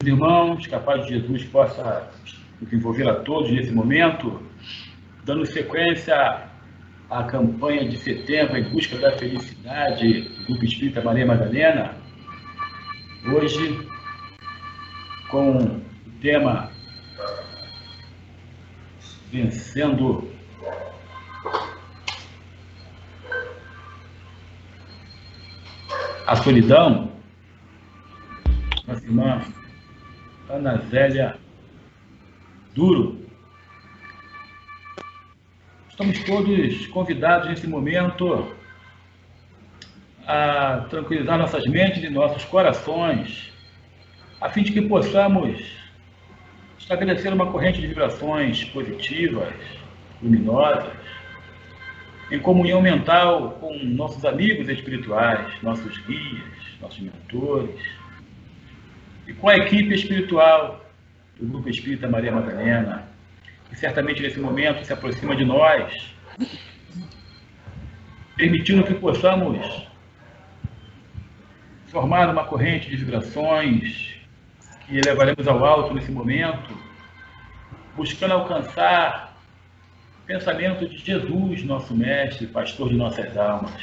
Irmãos, que a paz de Jesus possa nos envolver a todos nesse momento, dando sequência à campanha de setembro em busca da felicidade do Grupo Espírita Maria Madalena, hoje com o tema Vencendo a Solidão, nossa irmã Ana Zélia Duro. Estamos todos convidados nesse momento a tranquilizar nossas mentes e nossos corações, a fim de que possamos estabelecer uma corrente de vibrações positivas, luminosas, em comunhão mental com nossos amigos espirituais, nossos guias, nossos mentores, e com a equipe espiritual do Grupo Espírita Maria Madalena, que certamente nesse momento se aproxima de nós, permitindo que possamos formar uma corrente de vibrações que elevaremos ao alto nesse momento, buscando alcançar o pensamento de Jesus, nosso Mestre, pastor de nossas almas,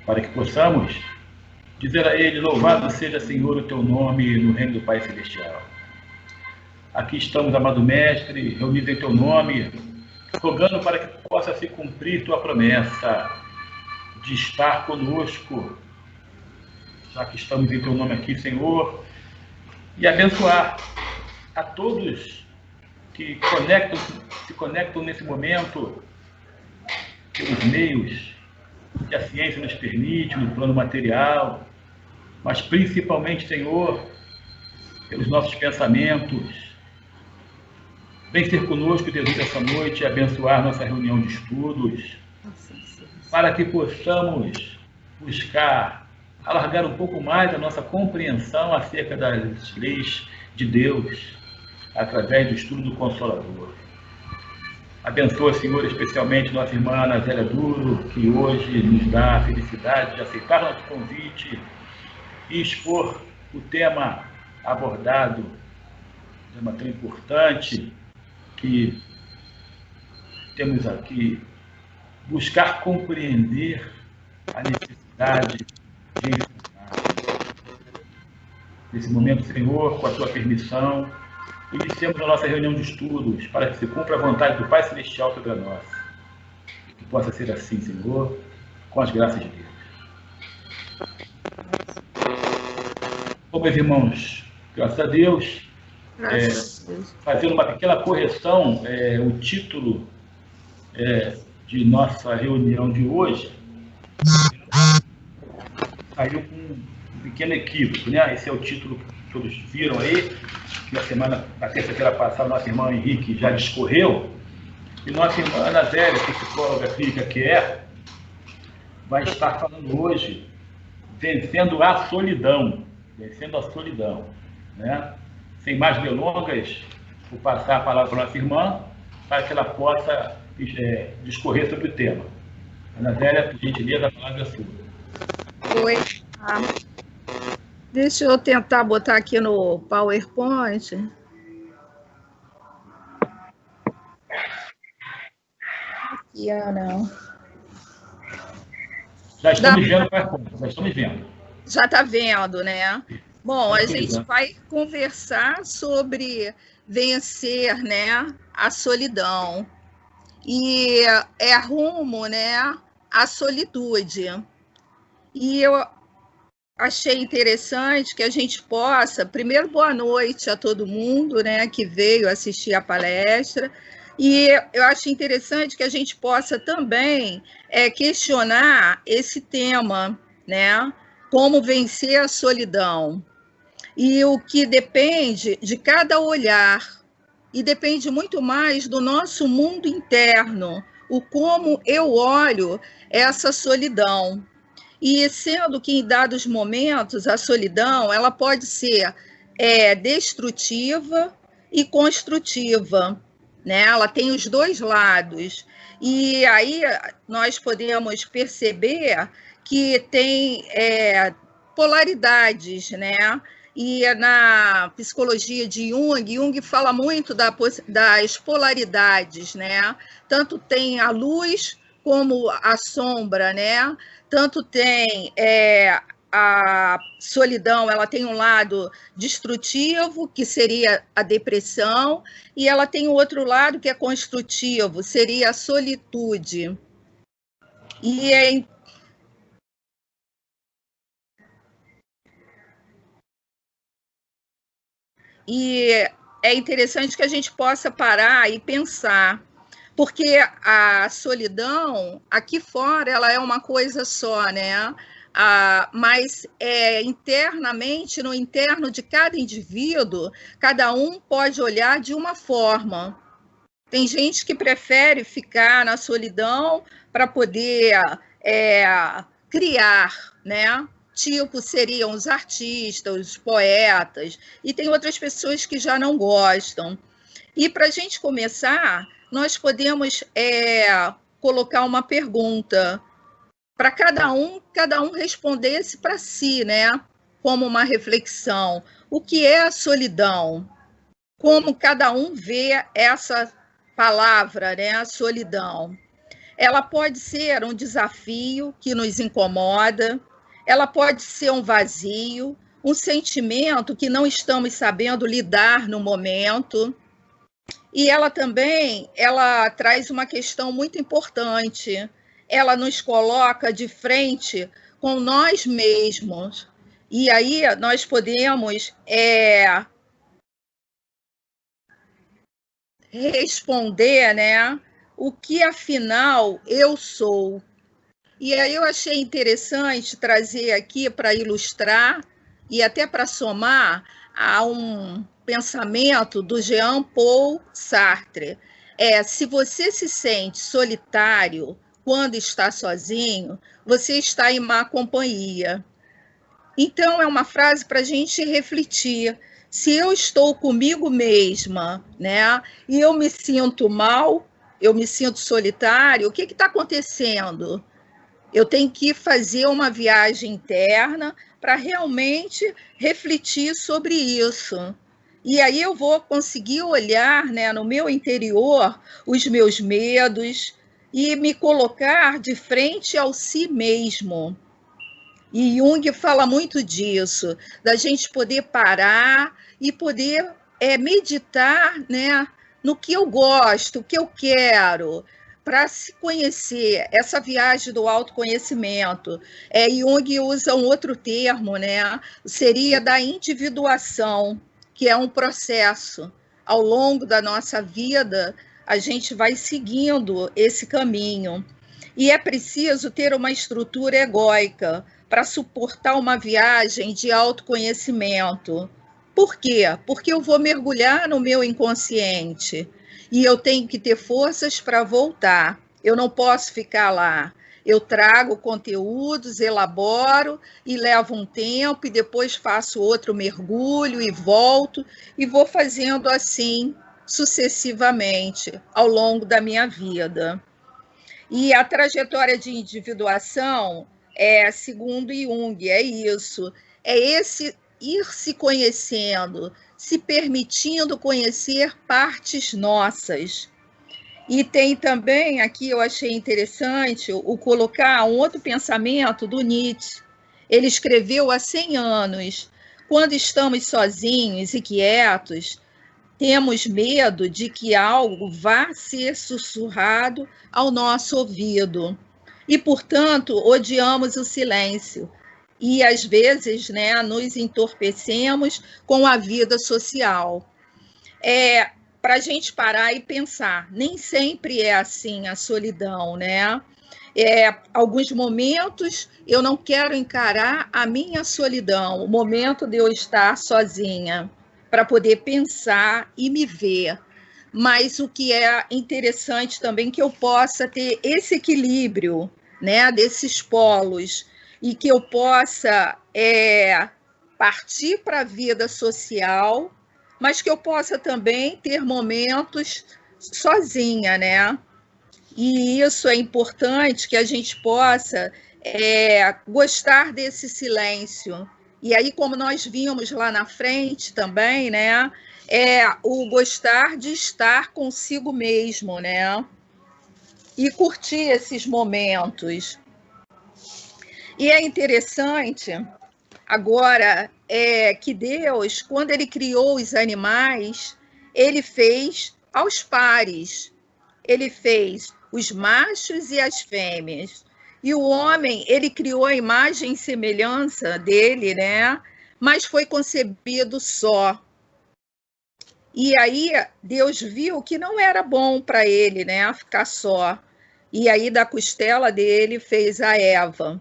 para que possamos dizer a Ele: louvado seja, Senhor, o Teu nome no reino do Pai Celestial. Aqui estamos, amado Mestre, reunidos em Teu nome, rogando para que possa se cumprir Tua promessa de estar conosco, já que estamos em Teu nome aqui, Senhor, e abençoar a todos que se conectam nesse momento pelos meios que a ciência nos permite, no plano material, mas principalmente, Senhor, pelos nossos pensamentos. Vem ser conosco, Jesus, essa noite, e abençoar nossa reunião de estudos, para que possamos buscar alargar um pouco mais a nossa compreensão acerca das leis de Deus, através do estudo do Consolador. Abençoa, Senhor, especialmente nossa irmã Ana Zélia Duro, que hoje nos dá a felicidade de aceitar nosso convite e expor o tema abordado, um tema tão importante, que temos aqui, buscar compreender a necessidade de ensinar. Nesse momento, Senhor, com a Tua permissão, iniciemos a nossa reunião de estudos para que se cumpra a vontade do Pai Celestial sobre a nossa. Que possa ser assim, Senhor, com as graças de Deus. Bom, meus irmãos, graças a Deus, fazendo uma pequena correção, o título de nossa reunião de hoje saiu com um pequeno equívoco, né? Esse é o título que todos viram aí, que na terça-feira passada, nossa irmã Henrique já discorreu, e nossa irmã Ana Zélia, psicóloga clínica que vai estar falando hoje, vencendo a solidão, né? Sem mais delongas, vou passar a palavra para nossa irmã, para que ela possa discorrer sobre o tema. Ana Zélia, por gentileza, a palavra é sua. Oi. Deixa eu tentar botar aqui no PowerPoint. Aqui, não. Já estamos vendo o PowerPoint, já estamos vendo. Já está vendo, né? Bom, a gente vai conversar sobre vencer, né, a solidão. E é rumo, né, à solitude. E eu achei interessante que a gente possa, primeiro, boa noite a todo mundo, né, que veio assistir a palestra, e eu acho interessante que a gente possa também questionar esse tema, né, como vencer a solidão, e o que depende de cada olhar, e depende muito mais do nosso mundo interno, o como eu olho essa solidão. E sendo que em dados momentos a solidão ela pode ser destrutiva e construtiva, né? Ela tem os dois lados. E aí nós podemos perceber que tem polaridades, né? E na psicologia de Jung, Jung fala muito das polaridades, né? Tanto tem a luz como a sombra, né? Tanto tem a solidão, ela tem um lado destrutivo, que seria a depressão, e ela tem o outro lado que é construtivo, seria a solitude. E é interessante que a gente possa parar e pensar, porque a solidão, aqui fora, ela é uma coisa só, né? Mas internamente, no interno de cada indivíduo, cada um pode olhar de uma forma. Tem gente que prefere ficar na solidão para poder criar, né? Tipo, seriam os artistas, os poetas, e tem outras pessoas que já não gostam. E para a gente começar, nós podemos colocar uma pergunta para cada um respondesse para si, né? Como uma reflexão. O que é a solidão? Como cada um vê essa palavra, né? A solidão. Ela pode ser um desafio que nos incomoda, ela pode ser um vazio, um sentimento que não estamos sabendo lidar no momento. E ela também, ela traz uma questão muito importante. Ela nos coloca de frente com nós mesmos. E aí nós podemos responder, né? O que afinal eu sou. E aí eu achei interessante trazer aqui para ilustrar e até para somar a um pensamento do Jean-Paul Sartre. Se você se sente solitário quando está sozinho, você está em má companhia. Então, é uma frase para a gente refletir. Se eu estou comigo mesma, né, e eu me sinto mal, eu me sinto solitário, o que está acontecendo? Eu tenho que fazer uma viagem interna para realmente refletir sobre isso. E aí eu vou conseguir olhar, né, no meu interior os meus medos e me colocar de frente ao si mesmo. E Jung fala muito disso, da gente poder parar e poder meditar, né, no que eu gosto, o que eu quero, para se conhecer, essa viagem do autoconhecimento. Jung usa um outro termo, né, seria da individuação, que é um processo. Ao longo da nossa vida, a gente vai seguindo esse caminho. E é preciso ter uma estrutura egóica para suportar uma viagem de autoconhecimento. Por quê? Porque eu vou mergulhar no meu inconsciente e eu tenho que ter forças para voltar. Eu não posso ficar lá. Eu trago conteúdos, elaboro e levo um tempo e depois faço outro mergulho e volto e vou fazendo assim sucessivamente ao longo da minha vida. E a trajetória de individuação segundo Jung, é isso. É esse ir se conhecendo, se permitindo conhecer partes nossas. E tem também, aqui eu achei interessante, o colocar um outro pensamento do Nietzsche. Ele escreveu há 100 anos, quando estamos sozinhos e quietos, temos medo de que algo vá ser sussurrado ao nosso ouvido. E, portanto, odiamos o silêncio. E, às vezes, né, nos entorpecemos com a vida social. Para a gente parar e pensar, nem sempre é assim a solidão, né? Alguns momentos eu não quero encarar a minha solidão, o momento de eu estar sozinha, para poder pensar e me ver. Mas o que é interessante também que eu possa ter esse equilíbrio, né, desses polos, e que eu possa partir para a vida social, mas que eu possa também ter momentos sozinha, né? E isso é importante, que a gente possa gostar desse silêncio E aí, como nós vimos lá na frente também, né, é o gostar de estar consigo mesmo, né, e curtir esses momentos. E é interessante, agora, que Deus, quando ele criou os animais, ele fez aos pares. Ele fez os machos e as fêmeas. E o homem, ele criou a imagem e semelhança dele, né? Mas foi concebido só. E aí Deus viu que não era bom para ele, né? Ficar só. E aí da costela dele fez a Eva.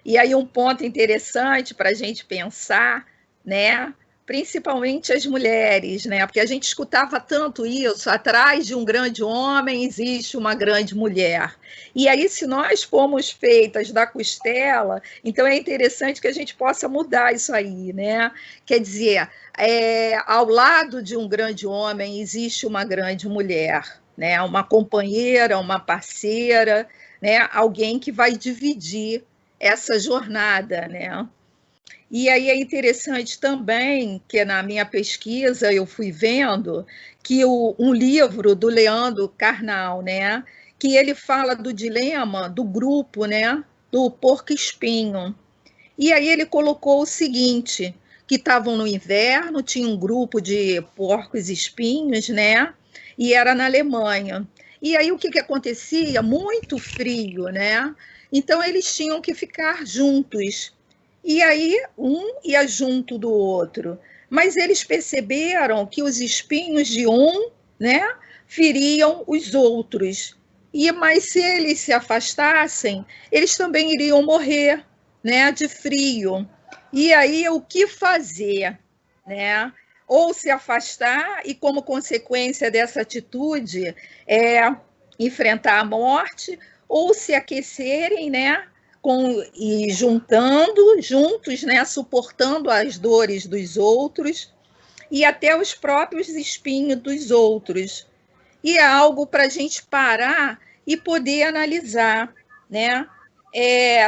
E aí um ponto interessante para a gente pensar, né? Principalmente as mulheres, né? Porque a gente escutava tanto isso, atrás de um grande homem existe uma grande mulher. E aí, se nós formos feitas da costela, então é interessante que a gente possa mudar isso aí, né? Quer dizer, ao lado de um grande homem existe uma grande mulher, né? Uma companheira, uma parceira, né? Alguém que vai dividir essa jornada, né? E aí é interessante também que na minha pesquisa eu fui vendo que um livro do Leandro Carnal, né, que ele fala do dilema do grupo, né, do porco-espinho. E aí ele colocou o seguinte, que estavam no inverno, tinha um grupo de porcos-espinhos, né, e era na Alemanha. E aí o que acontecia? Muito frio, né? Então eles tinham que ficar juntos. E aí um ia junto do outro. Mas eles perceberam que os espinhos de um, né, feriam os outros. Mas se eles se afastassem, eles também iriam morrer, né, de frio. E aí o que fazer, né? Ou se afastar e, como consequência dessa atitude, enfrentar a morte, ou se aquecerem, né? E juntando juntos, né? Suportando as dores dos outros e até os próprios espinhos dos outros. E é algo para a gente parar e poder analisar, né?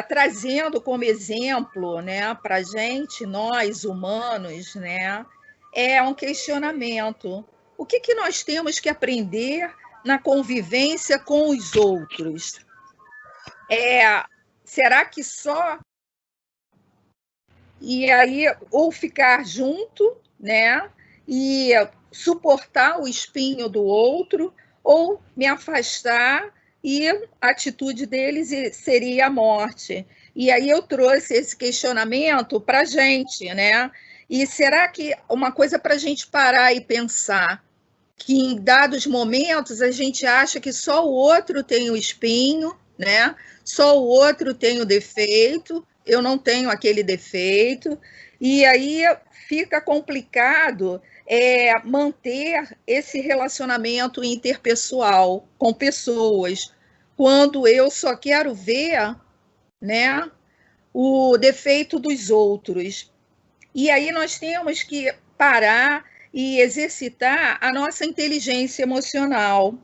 Trazendo como exemplo, né, para a gente, nós humanos, né, é um questionamento. O que nós temos que aprender na convivência com os outros? Será que só? E aí, ou ficar junto, né, e suportar o espinho do outro, ou me afastar e a atitude deles seria a morte. E aí eu trouxe esse questionamento para a gente, né? E será que uma coisa para a gente parar e pensar, que em dados momentos a gente acha que só o outro tem o espinho, né? Só o outro tem o defeito, eu não tenho aquele defeito, e aí fica complicado manter esse relacionamento interpessoal com pessoas, quando eu só quero ver, né, o defeito dos outros. E aí nós temos que parar e exercitar a nossa inteligência emocional,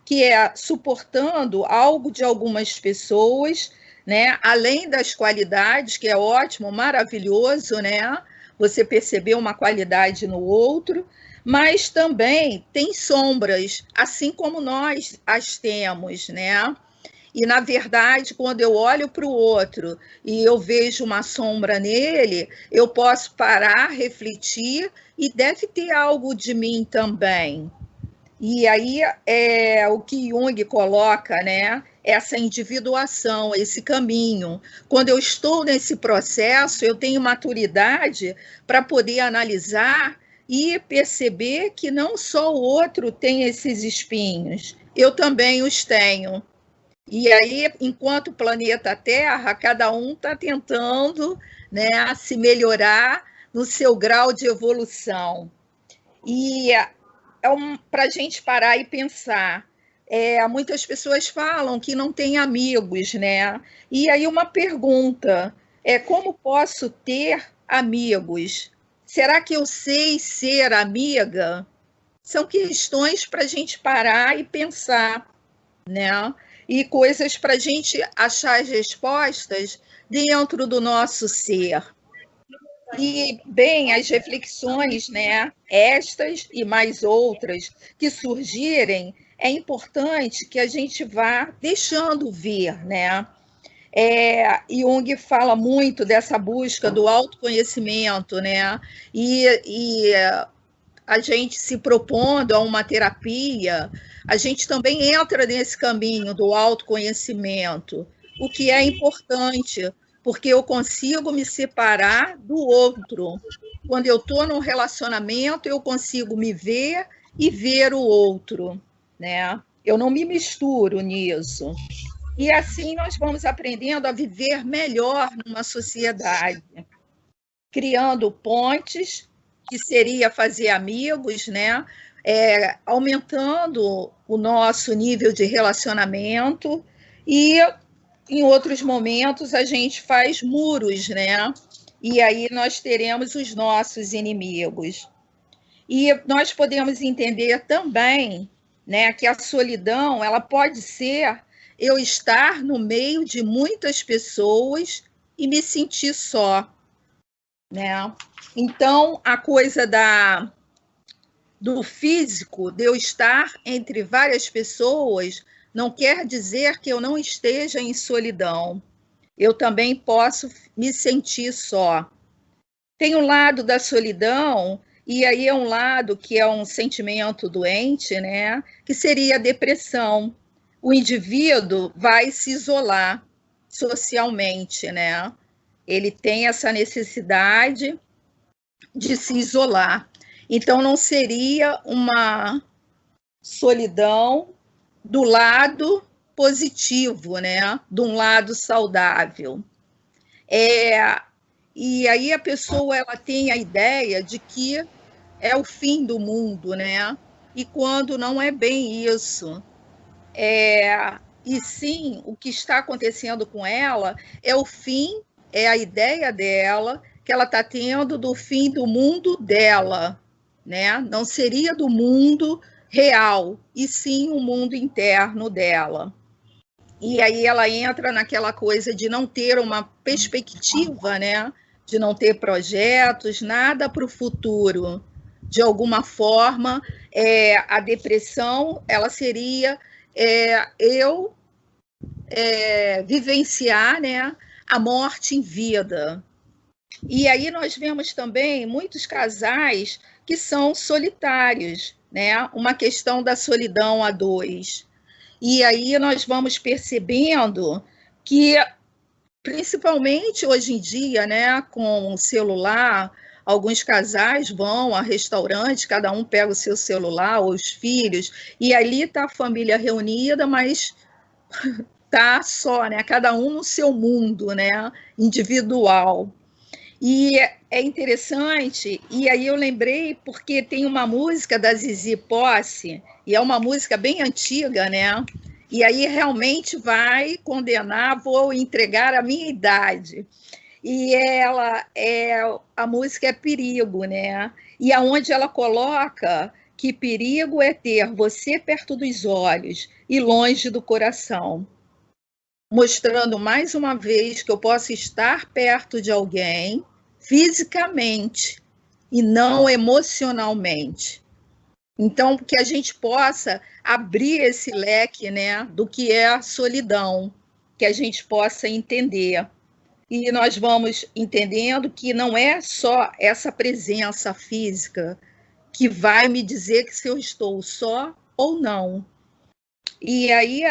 que é suportando algo de algumas pessoas, né? Além das qualidades, que é ótimo, maravilhoso, né? Você perceber uma qualidade no outro, mas também tem sombras, assim como nós as temos, né? E, na verdade, quando eu olho para o outro e eu vejo uma sombra nele, eu posso parar, refletir, e deve ter algo de mim também. E aí é o que Jung coloca, né? Essa individuação, esse caminho. Quando eu estou nesse processo, eu tenho maturidade para poder analisar e perceber que não só o outro tem esses espinhos, eu também os tenho. E aí, enquanto planeta Terra, cada um está tentando, né, se melhorar no seu grau de evolução. E para a gente parar e pensar. Muitas pessoas falam que não tem amigos, né? E aí uma pergunta, como posso ter amigos? Será que eu sei ser amiga? São questões para a gente parar e pensar, né? E coisas para a gente achar as respostas dentro do nosso ser. E, bem, as reflexões, né, estas e mais outras que surgirem, é importante que a gente vá deixando vir, né? Jung fala muito dessa busca do autoconhecimento, né? E a gente se propondo a uma terapia, a gente também entra nesse caminho do autoconhecimento, o que é importante, porque eu consigo me separar do outro. Quando eu estou num relacionamento, eu consigo me ver e ver o outro, né? Eu não me misturo nisso. E assim nós vamos aprendendo a viver melhor numa sociedade, criando pontes, que seria fazer amigos, né? Aumentando o nosso nível de relacionamento e em outros momentos a gente faz muros, né? E aí nós teremos os nossos inimigos. E nós podemos entender também, né, que a solidão ela pode ser eu estar no meio de muitas pessoas e me sentir só, né? Então, a coisa do físico, de eu estar entre várias pessoas, não quer dizer que eu não esteja em solidão. Eu também posso me sentir só. Tem um lado da solidão, e aí é um lado que é um sentimento doente, né? Que seria a depressão. O indivíduo vai se isolar socialmente, né? Ele tem essa necessidade de se isolar. Então, não seria uma solidão do lado positivo, né? De um lado saudável. E aí a pessoa ela tem a ideia de que é o fim do mundo, né? E quando não é bem isso. E sim, o que está acontecendo com ela é o fim, é a ideia dela que ela está tendo do fim do mundo dela, né? Não seria do mundo real, e sim o mundo interno dela. E aí ela entra naquela coisa de não ter uma perspectiva, né? De não ter projetos, nada para o futuro. De alguma forma, a depressão ela seria eu vivenciar, né, a morte em vida. E aí nós vemos também muitos casais que são solitários, né? Uma questão da solidão a dois. E aí nós vamos percebendo que, principalmente hoje em dia, né, com o celular, alguns casais vão a restaurante, cada um pega o seu celular, ou os filhos, e ali está a família reunida, mas tá só, né, cada um no seu mundo, né, individual. E é interessante, e aí eu lembrei porque tem uma música da Zizi Posse, e é uma música bem antiga, né? E aí realmente vai condenar, vou entregar a minha idade. E a música é Perigo, né? E aonde ela coloca que perigo é ter você perto dos olhos e longe do coração, mostrando mais uma vez que eu posso estar perto de alguém fisicamente e não emocionalmente. Então, que a gente possa abrir esse leque, né, do que é a solidão, que a gente possa entender. E nós vamos entendendo que não é só essa presença física que vai me dizer que se eu estou só ou não. E aí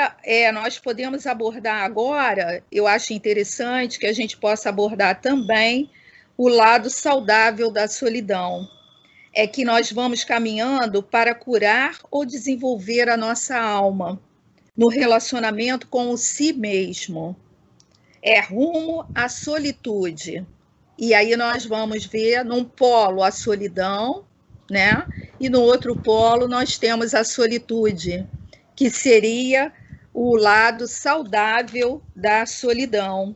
nós podemos abordar agora, eu acho interessante que a gente possa abordar também o lado saudável da solidão. É que nós vamos caminhando para curar ou desenvolver a nossa alma no relacionamento com o si mesmo. É rumo à solitude. E aí nós vamos ver num polo a solidão, né? E no outro polo nós temos a solitude, que seria o lado saudável da solidão,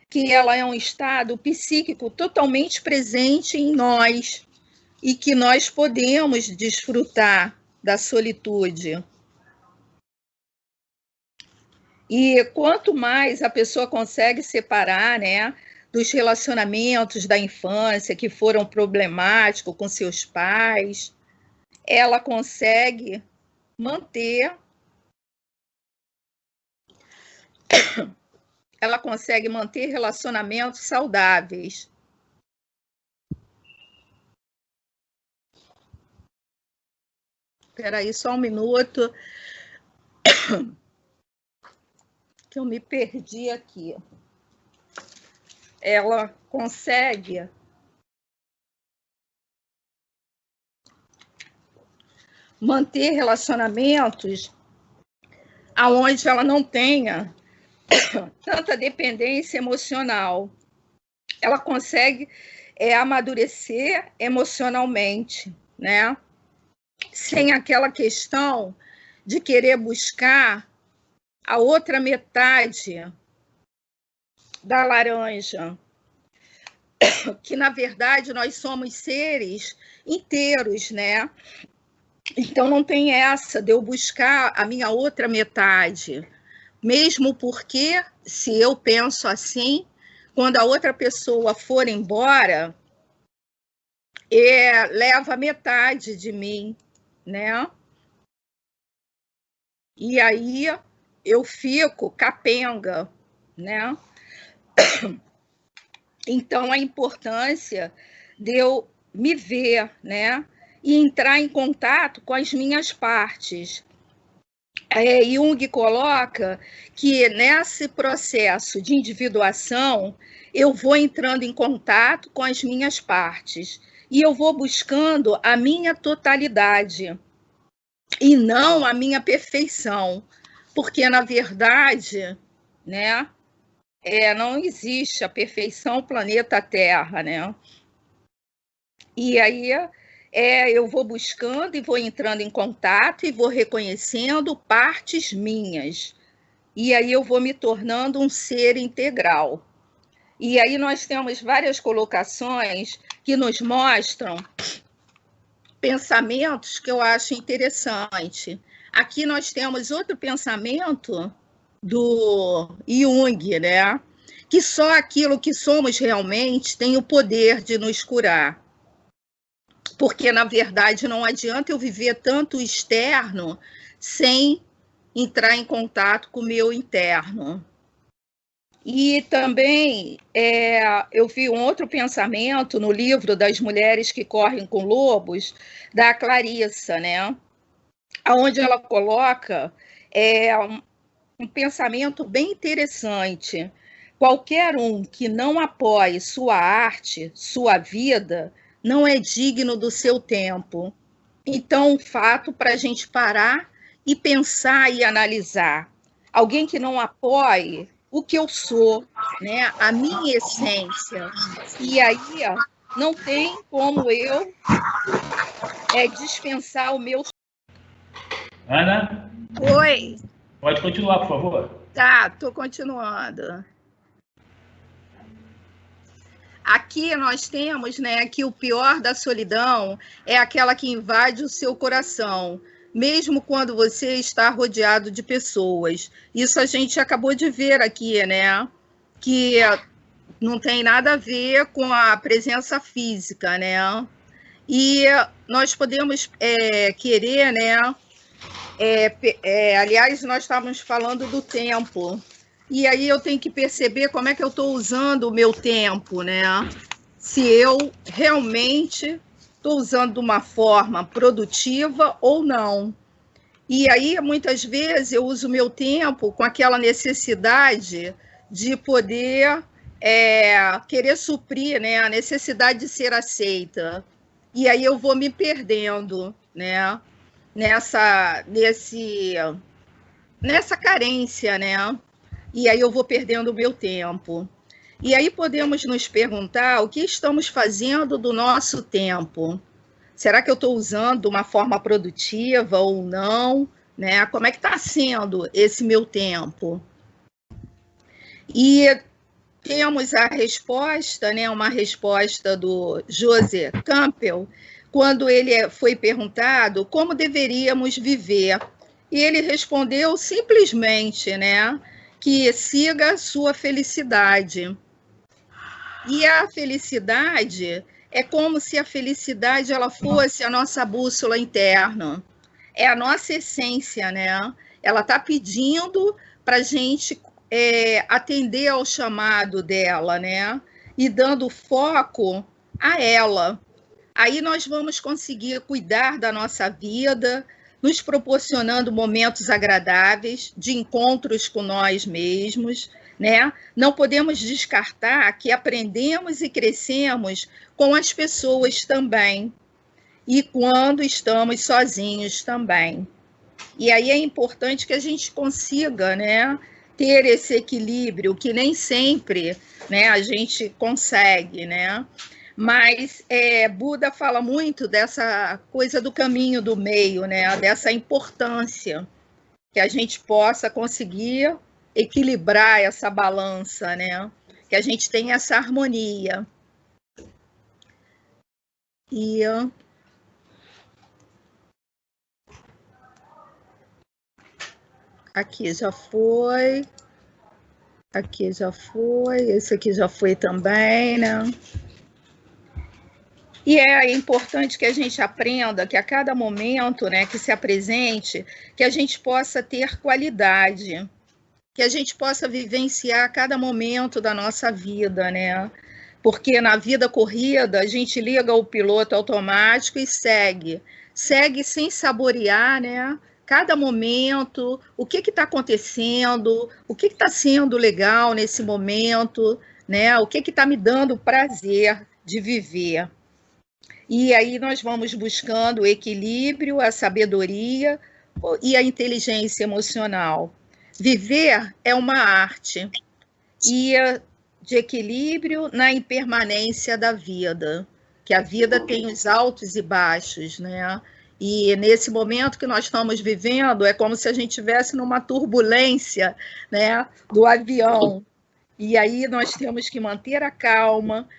que ela é um estado psíquico totalmente presente em nós e que nós podemos desfrutar da solitude. E quanto mais a pessoa consegue separar, né, dos relacionamentos da infância que foram problemáticos com seus pais, ela consegue manter relacionamentos saudáveis. Espera aí só um minuto, que eu me perdi aqui. Ela consegue manter relacionamentos aonde ela não tenha tanta dependência emocional. Ela consegue amadurecer emocionalmente, né? Sem aquela questão de querer buscar a outra metade da laranja, que na verdade nós somos seres inteiros, né? Então não tem essa de eu buscar a minha outra metade, mesmo porque se eu penso assim, quando a outra pessoa for embora, leva metade de mim, né? E aí eu fico capenga, né? Então, a importância de eu me ver, né? E entrar em contato com as minhas partes. Jung coloca que nesse processo de individuação, eu vou entrando em contato com as minhas partes e eu vou buscando a minha totalidade e não a minha perfeição, porque, na verdade, né, não existe a perfeição no planeta Terra, né? E aí eu vou buscando e vou entrando em contato e vou reconhecendo partes minhas. E aí eu vou me tornando um ser integral. E aí nós temos várias colocações que nos mostram pensamentos que eu acho interessante. Aqui nós temos outro pensamento do Jung, né? Que só aquilo que somos realmente tem o poder de nos curar. Porque, na verdade, não adianta eu viver tanto o externo sem entrar em contato com o meu interno. E também eu vi um outro pensamento no livro das Mulheres que Correm com Lobos, da Clarissa, né? Onde ela coloca um pensamento bem interessante. Qualquer um que não apoie sua arte, sua vida, não é digno do seu tempo. Então, um fato para a gente parar e pensar e analisar. Alguém que não apoie o que eu sou, né? A minha essência. E aí não tem como eu dispensar o meu... Ana? Oi. Pode continuar, por favor. Tá, estou continuando. Aqui nós temos, né, que o pior da solidão é aquela que invade o seu coração, mesmo quando você está rodeado de pessoas. Isso a gente acabou de ver aqui, né? Que não tem nada a ver com a presença física, né? E nós podemos querer, né? Aliás, nós estávamos falando do tempo. E aí eu tenho que perceber como é que eu estou usando o meu tempo, né? Se eu realmente estou usando de uma forma produtiva ou não. E aí, muitas vezes, eu uso o meu tempo com aquela necessidade de poder querer suprir, né, a necessidade de ser aceita. E aí eu vou me perdendo, né, nessa carência, né? E aí eu vou perdendo o meu tempo. E aí podemos nos perguntar o que estamos fazendo do nosso tempo. Será que eu estou usando de uma forma produtiva ou não? Né? Como é que está sendo esse meu tempo? E temos a resposta, né, uma resposta do José Campbell, quando ele foi perguntado como deveríamos viver. E ele respondeu simplesmente, né, que siga a sua felicidade. E a felicidade é como se a felicidade ela fosse a nossa bússola interna, é a nossa essência, né? Ela está pedindo para a gente atender ao chamado dela, né? E dando foco a ela. Aí nós vamos conseguir cuidar da nossa vida, nos proporcionando momentos agradáveis, de encontros com nós mesmos, né? Não podemos descartar que aprendemos e crescemos com as pessoas também, e quando estamos sozinhos também. E aí é importante que a gente consiga, né, ter esse equilíbrio, que nem sempre, né, a gente consegue, né? Mas Buda fala muito dessa coisa do caminho do meio, né? Dessa importância que a gente possa conseguir equilibrar essa balança, né? Que a gente tenha essa harmonia. E aqui já foi. Aqui já foi. Esse aqui já foi também, né? E é importante que a gente aprenda que a cada momento, né, que se apresente, que a gente possa ter qualidade, que a gente possa vivenciar cada momento da nossa vida, né? Porque na vida corrida a gente liga o piloto automático e segue sem saborear, né? Cada momento, o que está acontecendo, o que está sendo legal nesse momento, né? O que está me dando prazer de viver. E aí nós vamos buscando o equilíbrio, a sabedoria e a inteligência emocional. Viver é uma arte e de equilíbrio na impermanência da vida, que a vida tem os altos e baixos, né? E nesse momento que nós estamos vivendo, é como se a gente estivesse numa turbulência, né, do avião. E aí nós temos que manter a calma,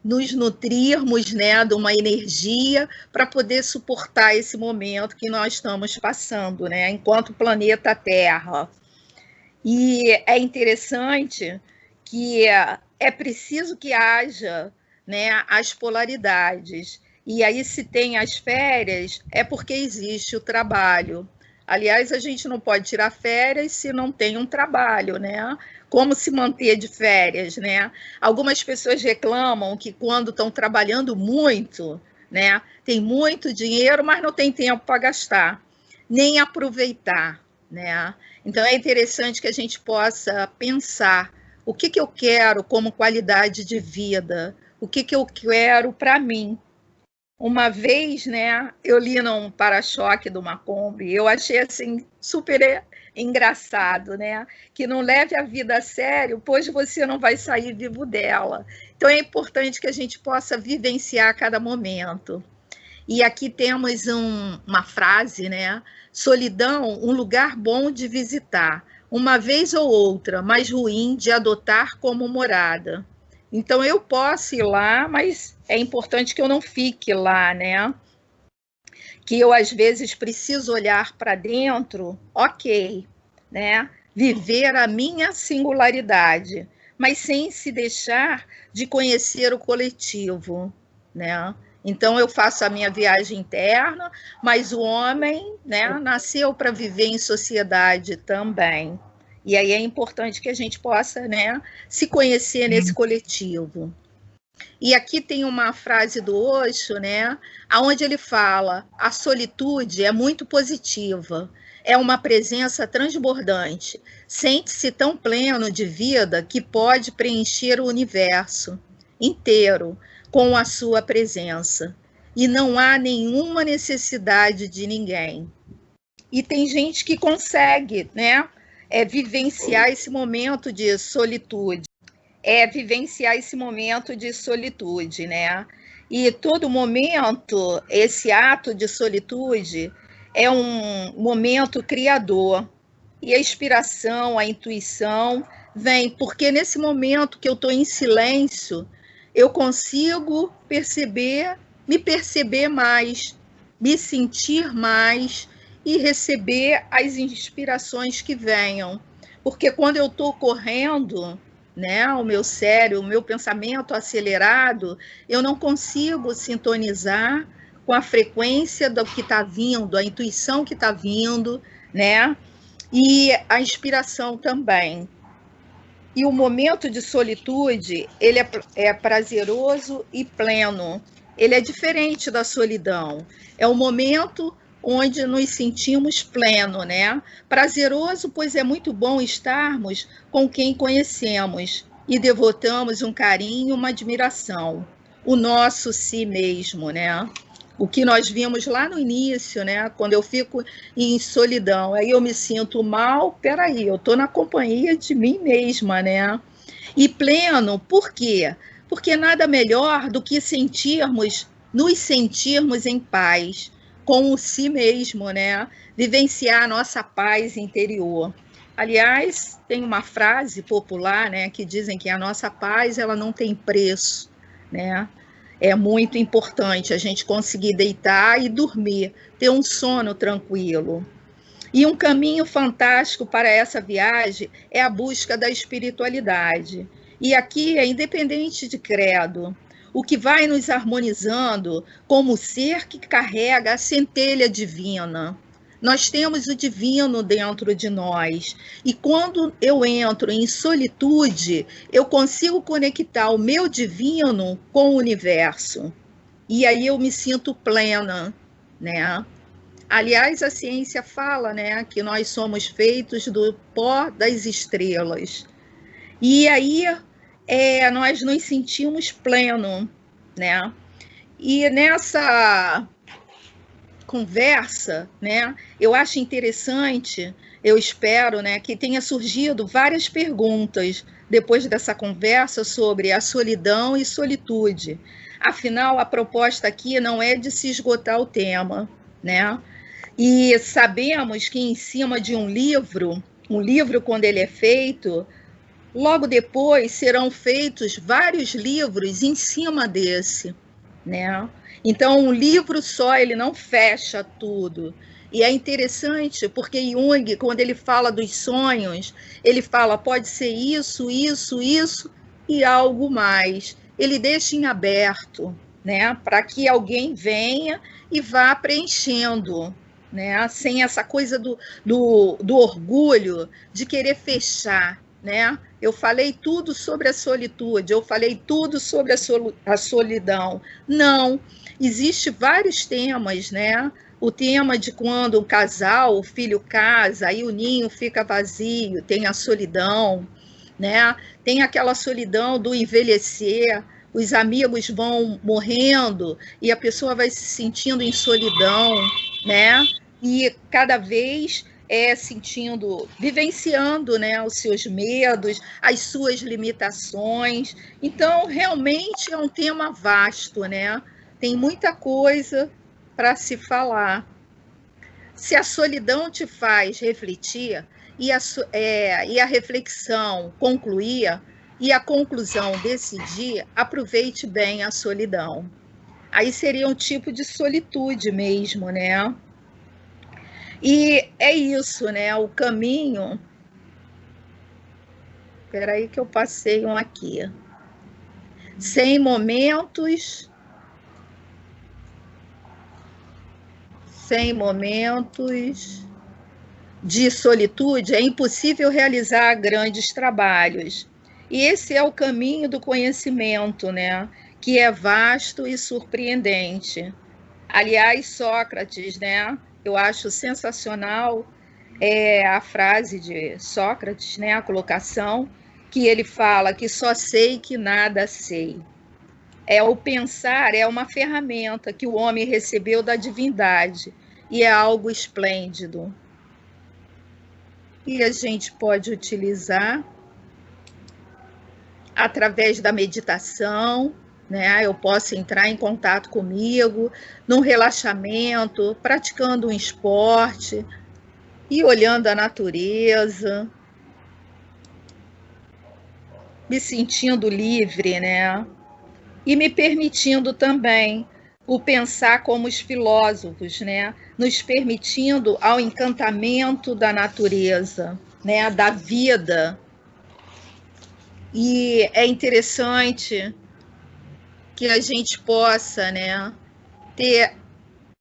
nos nutrirmos, né, de uma energia para poder suportar esse momento que nós estamos passando, né, enquanto planeta Terra. E é interessante que é preciso que haja, né, as polaridades. E aí, se tem as férias, é porque existe o trabalho. Aliás, a gente não pode tirar férias se não tem um trabalho, né? Como se manter de férias, né? Algumas pessoas reclamam que quando estão trabalhando muito, né, tem muito dinheiro, mas não tem tempo para gastar, nem aproveitar, né? Então é interessante que a gente possa pensar o que eu quero como qualidade de vida, o que eu quero para mim. Uma vez, né, eu li num para-choque de uma Kombi, eu achei assim super engraçado, né? Que não leve a vida a sério, pois você não vai sair vivo dela. Então é importante que a gente possa vivenciar cada momento. E aqui temos uma frase, né? Solidão, um lugar bom de visitar, uma vez ou outra, mas ruim de adotar como morada. Então eu posso ir lá, mas é importante que eu não fique lá, né? Que eu às vezes preciso olhar para dentro, ok, né? Viver a minha singularidade, mas sem se deixar de conhecer o coletivo, né? Então eu faço a minha viagem interna, mas o homem, né, nasceu para viver em sociedade também. E aí é importante que a gente possa, né, se conhecer nesse coletivo. E aqui tem uma frase do Osho, né, onde ele fala: a solitude é muito positiva, é uma presença transbordante, sente-se tão pleno de vida que pode preencher o universo inteiro com a sua presença, e não há nenhuma necessidade de ninguém. E tem gente que consegue, né, vivenciar esse momento de solitude, vivenciar esse momento de solitude, né? E todo momento, esse ato de solitude é um momento criador. E a inspiração, a intuição vem, porque nesse momento que eu estou em silêncio, eu consigo me perceber mais, me sentir mais e receber as inspirações que venham. Porque quando eu estou correndo, né, o meu cérebro, o meu pensamento acelerado, eu não consigo sintonizar com a frequência do que está vindo, a intuição que está vindo, né, e a inspiração também. E o momento de solitude, ele é prazeroso e pleno. Ele é diferente da solidão. É o momento onde nos sentimos pleno, né? Prazeroso, pois é muito bom estarmos com quem conhecemos e devotamos um carinho, uma admiração. O nosso si mesmo, né? O que nós vimos lá no início, né? Quando eu fico em solidão, aí eu me sinto mal, peraí, eu estou na companhia de mim mesma, né? E pleno, por quê? Porque nada melhor do que nos sentirmos em paz com o si mesmo, né? Vivenciar a nossa paz interior. Aliás, tem uma frase popular, né, que dizem que a nossa paz, ela não tem preço, né? É muito importante a gente conseguir deitar e dormir, ter um sono tranquilo. E um caminho fantástico para essa viagem é a busca da espiritualidade. E aqui é independente de credo, o que vai nos harmonizando como ser que carrega a centelha divina. Nós temos o divino dentro de nós. E quando eu entro em solitude, eu consigo conectar o meu divino com o universo. E aí eu me sinto plena, né? Aliás, a ciência fala, né, que nós somos feitos do pó das estrelas. E aí nós nos sentimos pleno, né? E nessa conversa, né, eu acho interessante, eu espero, né, que tenha surgido várias perguntas depois dessa conversa sobre a solidão e solitude. Afinal, a proposta aqui não é de se esgotar o tema, né? E sabemos que em cima de um livro quando ele é feito, logo depois serão feitos vários livros em cima desse, né? Então, um livro só, ele não fecha tudo. E é interessante porque Jung, quando ele fala dos sonhos, ele fala, pode ser isso, isso, isso e algo mais. Ele deixa em aberto, né? Para que alguém venha e vá preenchendo, né? Sem essa coisa do orgulho de querer fechar, né? Eu falei tudo sobre a solitude, eu falei tudo sobre a solidão. Não, existe vários temas, né? O tema de quando um casal, o filho casa, aí o ninho fica vazio, tem a solidão, né? Tem aquela solidão do envelhecer, os amigos vão morrendo e a pessoa vai se sentindo em solidão, né? E cada vez vivenciando, né, os seus medos, as suas limitações. Então, realmente é um tema vasto, né? Tem muita coisa para se falar. Se a solidão te faz refletir e a reflexão concluir e a conclusão decidir, aproveite bem a solidão. Aí seria um tipo de solitude mesmo, né? E é isso, né? O caminho... Espera aí que eu passei um aqui. Sem momentos de solitude, é impossível realizar grandes trabalhos. E esse é o caminho do conhecimento, né? Que é vasto e surpreendente. Aliás, Sócrates, né? Eu acho sensacional a frase de Sócrates, né? A colocação, que ele fala que só sei que nada sei. O pensar é uma ferramenta que o homem recebeu da divindade e é algo esplêndido. E a gente pode utilizar através da meditação, né? Eu posso entrar em contato comigo, num relaxamento, praticando um esporte e olhando a natureza, me sentindo livre, né? E me permitindo também o pensar como os filósofos, né? Nos permitindo ao encantamento da natureza, né? Da vida. E é interessante que a gente possa, né,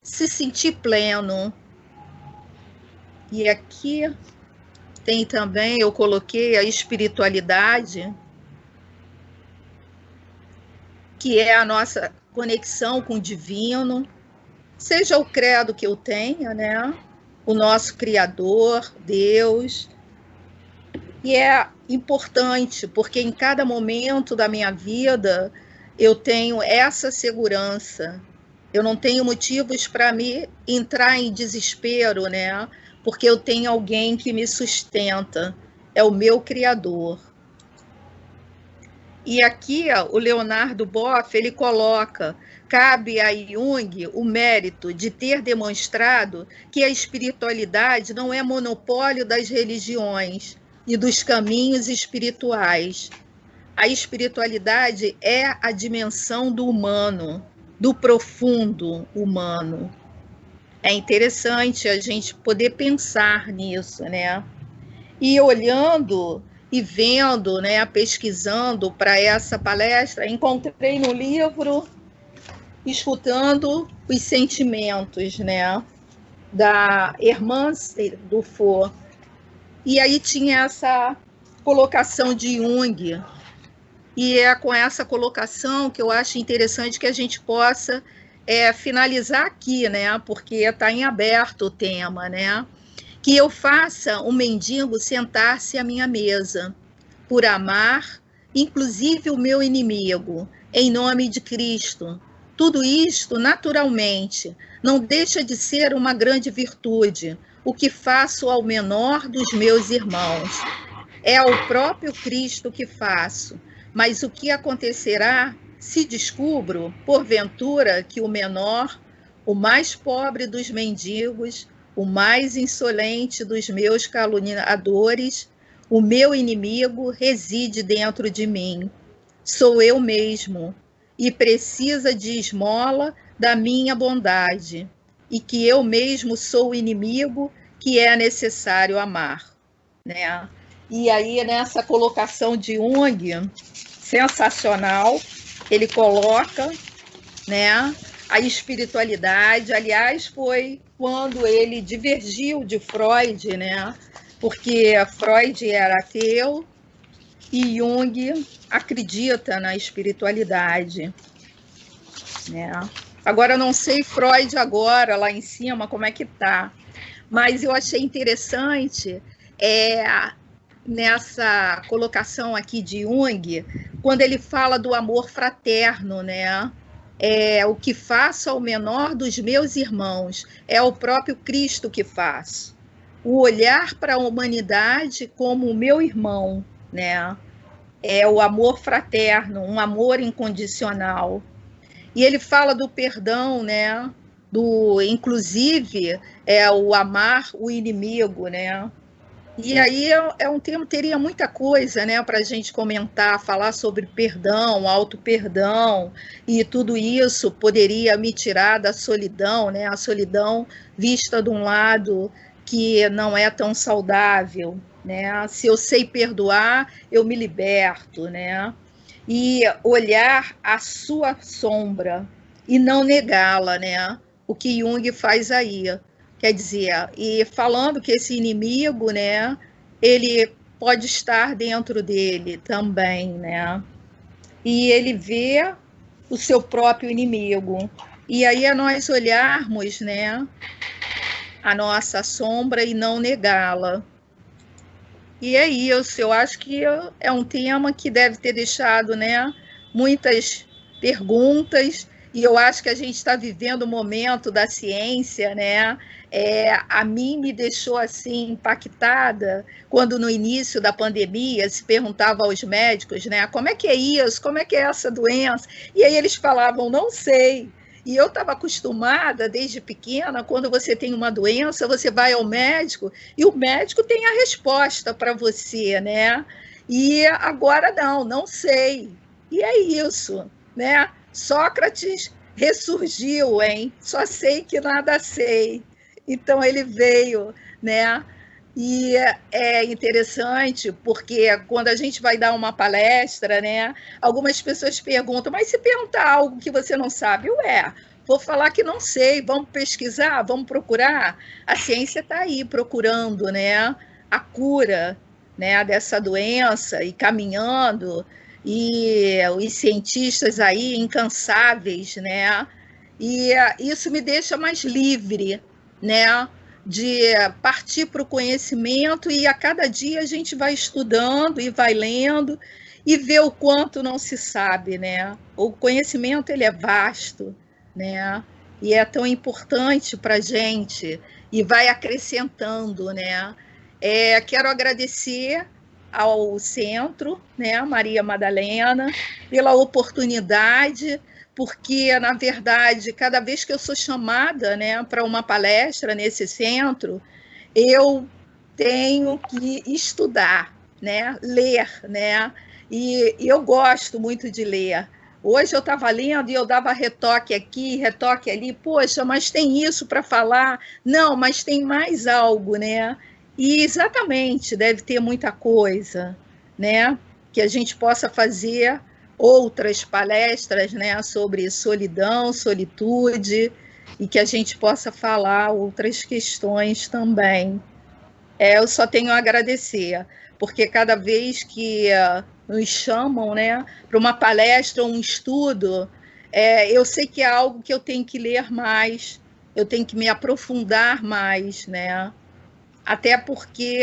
se sentir pleno. E aqui tem também, eu coloquei a espiritualidade, que é a nossa conexão com o divino, seja o credo que eu tenha, né? O nosso Criador, Deus. E é importante, porque em cada momento da minha vida eu tenho essa segurança. Eu não tenho motivos para me entrar em desespero, né? Porque eu tenho alguém que me sustenta, é o meu Criador. E aqui o Leonardo Boff, ele coloca: cabe a Jung o mérito de ter demonstrado que a espiritualidade não é monopólio das religiões e dos caminhos espirituais. A espiritualidade é a dimensão do humano, do profundo humano. É interessante a gente poder pensar nisso, né? E olhando e vendo, né, pesquisando para essa palestra, encontrei no livro Escutando os Sentimentos, né, da Hermance Dufour. E aí tinha essa colocação de Jung, e é com essa colocação que eu acho interessante que a gente possa finalizar aqui, né, porque está em aberto o tema, né? Que eu faça um mendigo sentar-se à minha mesa, por amar, inclusive o meu inimigo, em nome de Cristo. Tudo isto, naturalmente, não deixa de ser uma grande virtude, o que faço ao menor dos meus irmãos. É ao próprio Cristo que faço, mas o que acontecerá se descubro, porventura, que o menor, o mais pobre dos mendigos, o mais insolente dos meus caluniadores, o meu inimigo reside dentro de mim. Sou eu mesmo, e precisa de esmola da minha bondade, e que eu mesmo sou o inimigo que é necessário amar, né? E aí, nessa colocação de Jung, sensacional, ele coloca, né, a espiritualidade. Aliás, foi quando ele divergiu de Freud, né? Porque Freud era ateu e Jung acredita na espiritualidade, né? Agora, eu não sei Freud agora, lá em cima, como é que tá, mas eu achei interessante nessa colocação aqui de Jung, quando ele fala do amor fraterno, né? O que faço ao menor dos meus irmãos é o próprio Cristo que faz. O olhar para a humanidade como o meu irmão, né? É o amor fraterno, um amor incondicional. E ele fala do perdão, né? Inclusive, o amar o inimigo, né? E aí é um tema, teria muita coisa, né, para a gente comentar, falar sobre perdão, auto-perdão, e tudo isso poderia me tirar da solidão, né, a solidão vista de um lado que não é tão saudável, né? Se eu sei perdoar, eu me liberto, né? E olhar a sua sombra e não negá-la, né? O que Jung faz aí. Quer dizer, e falando que esse inimigo, né, ele pode estar dentro dele também, né? E ele vê o seu próprio inimigo. E aí é nós olharmos, né, a nossa sombra e não negá-la. E é isso, eu acho que é um tema que deve ter deixado, né, muitas perguntas, e eu acho que a gente está vivendo o momento da ciência, né? A mim me deixou assim impactada quando no início da pandemia se perguntava aos médicos, né? Como é que é isso? Como é que é essa doença? E aí eles falavam, não sei. E eu estava acostumada desde pequena, quando você tem uma doença, você vai ao médico e o médico tem a resposta para você, né? E agora não sei. E é isso, né? Sócrates ressurgiu, hein? Só sei que nada sei. Então ele veio, né, E é interessante porque quando a gente vai dar uma palestra, né, algumas pessoas perguntam, mas se perguntar algo que você não sabe, vou falar que não sei, vamos pesquisar, vamos procurar. A ciência está aí procurando, né, a cura, né, dessa doença e caminhando, e os cientistas aí incansáveis, né, e isso me deixa mais livre, né, de partir para o conhecimento, e a cada dia a gente vai estudando e vai lendo e vê o quanto não se sabe, né? O conhecimento ele é vasto, né? E é tão importante para a gente e vai acrescentando, né? Quero agradecer ao Centro, né, Maria Madalena, pela oportunidade, porque, na verdade, cada vez que eu sou chamada, né, para uma palestra nesse centro, eu tenho que estudar, né, ler, né, e eu gosto muito de ler. Hoje eu estava lendo e eu dava retoque aqui, retoque ali, poxa, mas tem isso para falar? Não, mas tem mais algo, né? E exatamente, deve ter muita coisa, né, que a gente possa fazer outras palestras, né, sobre solidão, solitude, e que a gente possa falar outras questões também. Eu só tenho a agradecer, porque cada vez que nos chamam, né, para uma palestra ou um estudo, eu sei que é algo que eu tenho que ler mais, eu tenho que me aprofundar mais, né? Até porque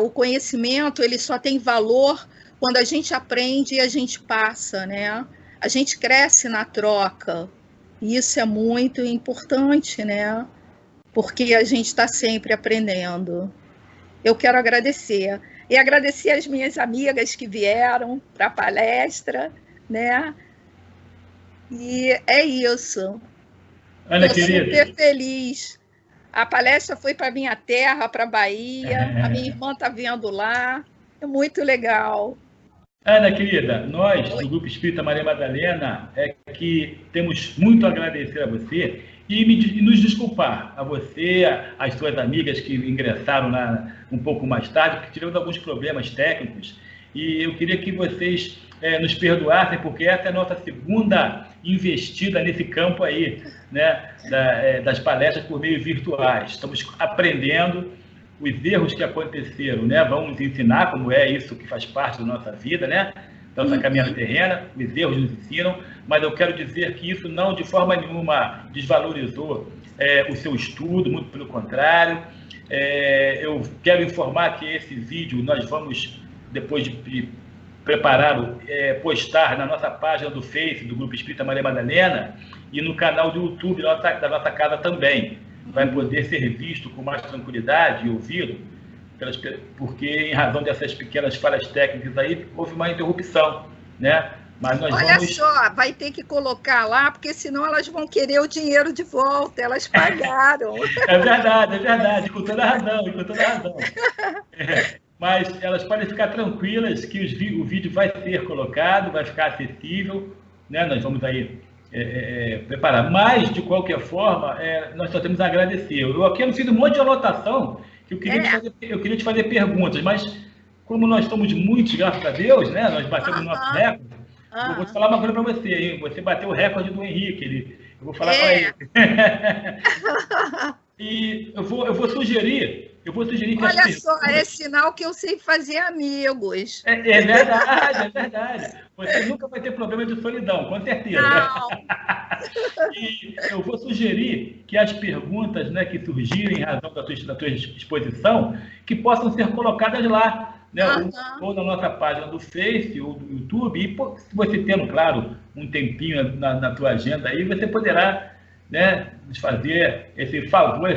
o conhecimento ele só tem valor quando a gente aprende e a gente passa, né? A gente cresce na troca, e isso é muito importante, né? Porque a gente está sempre aprendendo. Eu quero agradecer. E agradecer as minhas amigas que vieram para a palestra, né? E é isso. Ana, Estou querida, super feliz. A palestra foi para minha terra, para a Bahia. A minha irmã está vendo lá. É muito legal. Ana, querida, nós Oi. do Grupo Espírita Maria Madalena que temos muito a agradecer a você e nos desculpar a você, às suas amigas que ingressaram lá um pouco mais tarde, porque tivemos alguns problemas técnicos, e eu queria que vocês nos perdoassem, porque essa é a nossa segunda investida nesse campo aí, né, das palestras por meio virtuais. Estamos aprendendo os erros que aconteceram, né? Vão nos ensinar como é isso que faz parte da nossa vida, né? Da nossa caminhada terrena, os erros nos ensinam, mas eu quero dizer que isso não, de forma nenhuma, desvalorizou o seu estudo, muito pelo contrário. Eu quero informar que esse vídeo nós vamos, depois de prepará-lo, postar na nossa página do Face, do Grupo Espírita Maria Madalena, e no canal do YouTube da nossa casa também. Vai poder ser visto com mais tranquilidade e ouvido, porque em razão dessas pequenas falhas técnicas aí, houve uma interrupção, né? Mas nós Olha só, vai ter que colocar lá, porque senão elas vão querer o dinheiro de volta, elas pagaram. É verdade, com toda a razão, com toda a razão. Mas elas podem ficar tranquilas que o vídeo vai ser colocado, vai ficar acessível, né? Nós vamos aí preparar. Mas, de qualquer forma, nós só temos a agradecer. Eu aqui eu fiz um monte de anotação que eu queria te fazer perguntas, mas como nós somos muitos, graças a Deus, né? Nós batemos o nosso recorde. Eu vou te falar uma coisa para você, hein? Você bateu o recorde do Henrique. Eu vou falar para ele. E eu vou sugerir que olha só, é sinal que eu sei fazer amigos. É verdade. Você nunca vai ter problema de solidão, com certeza. Não. E eu vou sugerir que as perguntas, né, que surgirem em razão da tua exposição, que possam ser colocadas lá, né, ou na nossa página do Face ou do YouTube. E se você tendo, claro, um tempinho na tua agenda aí, você poderá, né, nos fazer esse favor,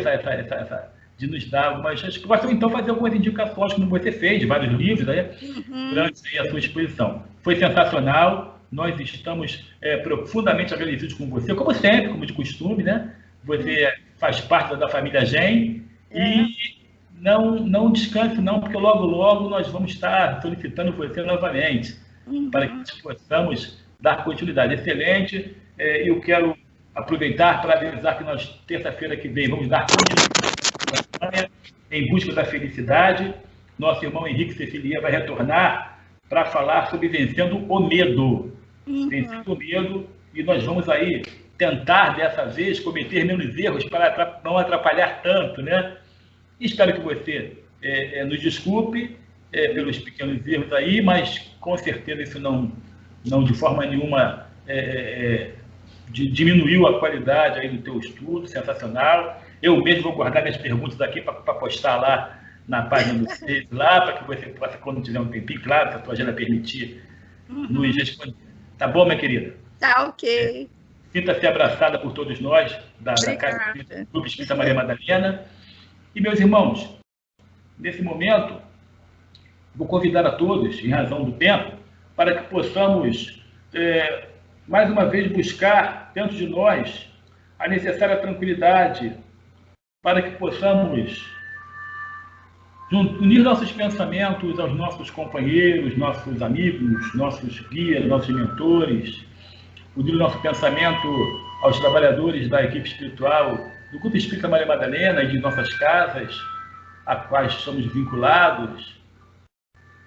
de nos dar algumas respostas, ou então fazer algumas indicações, como você fez, vários livros aí, durante a sua exposição. Foi sensacional, nós estamos profundamente agradecidos com você, como sempre, como de costume, né? Você faz parte da família GEM, e não descanse não, porque logo, logo nós vamos estar solicitando você novamente, para que nós possamos dar continuidade. Excelente, eu quero aproveitar para avisar que nós, terça-feira que vem, vamos dar continuidade campanha em busca da felicidade. Nosso irmão Henrique Cecilia vai retornar para falar sobre vencendo o medo. Vencendo o medo, e nós vamos aí tentar, dessa vez, cometer menos erros para não atrapalhar tanto, né? E espero que você nos desculpe pelos pequenos erros aí, mas com certeza isso não de forma nenhuma diminuiu a qualidade aí do teu estudo, sensacional. Eu mesmo vou guardar minhas perguntas aqui para postar lá na página do Face, lá, para que você possa, quando tiver um tempinho, claro, se a tua agenda permitir, nos responder. Tá bom, minha querida? Tá ok. Sinta-se abraçada por todos nós, da Casa do Grupo Espírita Maria Madalena. E, meus irmãos, nesse momento, vou convidar a todos, em razão do tempo, para que possamos, mais uma vez, buscar dentro de nós a necessária tranquilidade, para que possamos unir nossos pensamentos aos nossos companheiros, nossos amigos, nossos guias, nossos mentores, unir o nosso pensamento aos trabalhadores da equipe espiritual do Grupo Espírita Maria Madalena e de nossas casas, a quais somos vinculados,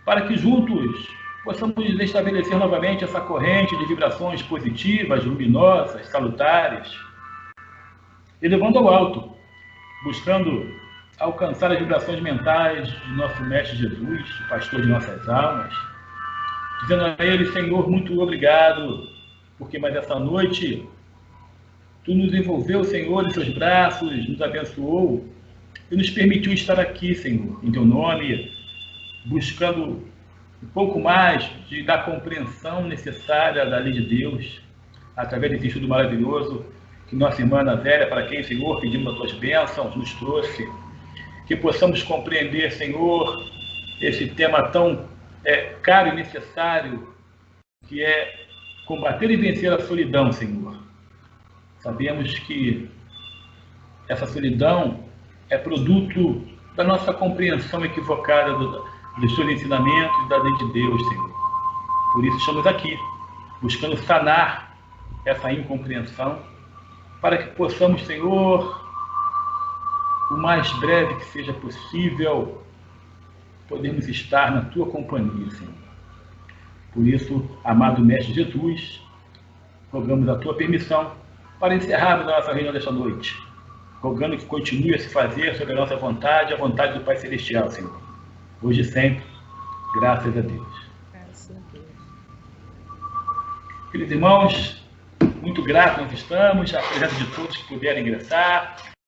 para que juntos possamos estabelecer novamente essa corrente de vibrações positivas, luminosas, salutares, elevando ao alto, buscando alcançar as vibrações mentais de nosso Mestre Jesus, o pastor de nossas almas, dizendo a Ele: Senhor, muito obrigado, porque mais essa noite Tu nos envolveu, Senhor, em Seus braços, nos abençoou e nos permitiu estar aqui, Senhor, em Teu nome, buscando um pouco mais da compreensão necessária da lei de Deus, através desse estudo maravilhoso que nossa irmã Ana Zélia, para quem, Senhor, pedimos as Tuas bênçãos, nos trouxe. Que possamos compreender, Senhor, esse tema tão caro e necessário, que é combater e vencer a solidão, Senhor. Sabemos que essa solidão é produto da nossa compreensão equivocada dos seus ensinamentos e da lei de Deus, Senhor. Por isso estamos aqui, buscando sanar essa incompreensão, para que possamos, Senhor, o mais breve que seja possível, podemos estar na Tua companhia, Senhor. Por isso, amado Mestre Jesus, rogamos a Tua permissão para encerrarmos a nossa reunião desta noite, rogando que continue a se fazer sobre a nossa vontade, a vontade do Pai Celestial, Senhor. Hoje e sempre, graças a Deus. Graças a Deus. Queridos irmãos, muito gratos nós estamos, a presença de todos que puderam ingressar.